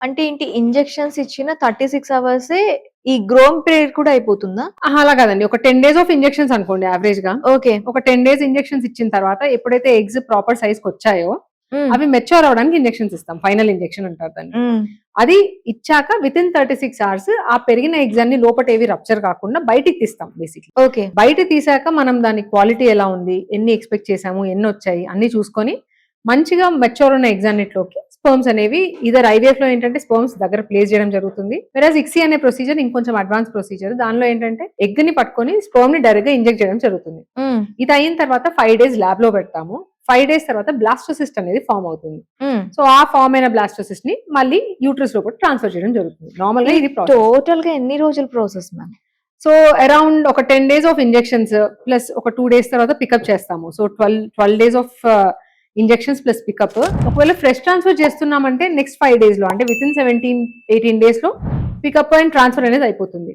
అంటే ఏంటి ఇంజెక్షన్స్ ఇచ్చిన 36 అవర్సే ఈ గ్రోయింగ్ పీరియడ్ కూడా అయిపోతుందా? అలా కాదండి. ఒక 10 డేస్ ఆఫ్ ఇంజెక్షన్స్ అనుకోండి యావరేజ్ గా. ఓకే. ఒక 10 డేస్ ఇంజెక్షన్స్ ఇచ్చిన తర్వాత ఎప్పుడైతే ఎగ్స్ ప్రాపర్ సైజ్ కి వచ్చాయో హ్మ్. అవి మెచ్యూర్ అవడానికి ఇంజెక్షన్స్ ఇస్తాం. ఫైనల్ ఇంజెక్షన్ అంటారు దాన్ని. హ్మ్. అది ఇచ్చాక వితిన్ 36 అవర్స్ ఆ పెరిగిన ఎగ్స్ అన్ని లోపట ఏవి రప్చర్ కాకుండా బయటికి తీస్తాం బేసిక్లీ. ఓకే. బయట తీసాక మనం దాని క్వాలిటీ ఎలా ఉంది, ఎన్ని ఎక్స్పెక్ట్ చేసాము, ఎన్ని వచ్చాయి అన్ని చూసుకొని మంచిగా మెచ్యూర్ ఉన్న ఎగ్స్ అన్నిట్లోకి స్పర్మ్స్ అనేవి ఇదర్ ఐవీఎఫ్ లో ఏంటంటే స్పర్మ్స్ దగ్గర ప్లేస్ చేయడం జరుగుతుంది. వెరాజ్ ఇక్సీ అనే ప్రొసీజర్ ఇంకొంచెం అడ్వాన్స్ ప్రొసీజర్. దానిలో ఏంటంటే ఎగ్ ని పట్టుకొని స్పర్మ్ ని డైరెక్ట్ గా ఇంజెక్ట్ చేయడం జరుగుతుంది. హ్మ్. ఇది అయిన తర్వాత 5 డేస్ ల్యాబ్ లో పెడతాము. 5 డేస్ తర్వాత బ్లాస్టోసిస్ట్ అనేది ఫామ్ అవుతుంది. హ్మ్. సో ఆ ఫామ్ అయిన బ్లాస్టోసిస్ట్ ని మళ్ళీ యూట్రస్ లో కూడా ట్రాన్స్ఫర్ చేయడం జరుగుతుంది. నార్మల్ గా ఇది ప్రాసెస్. టోటల్ గా ఎన్ని రోజుల ప్రాసెస్ మ్యామ్? సో అరౌండ్ ఒక 10 డేస్ ఆఫ్ ఇంజెక్షన్స్ ప్లస్ ఒక 2 డేస్ తర్వాత పికప్ చేస్తాము. So 12 days of injections plus pickup. ఒకవేళ ఫ్రెష్ ట్రాన్స్ఫర్ చేస్తున్నామంటే నెక్స్ట్ 5 డేస్ లో అంటే విత్ ఇన్ 17-18 డేస్ లో పికప్ అండ్ ట్రాన్స్ఫర్ అనేది అయిపోతుంది.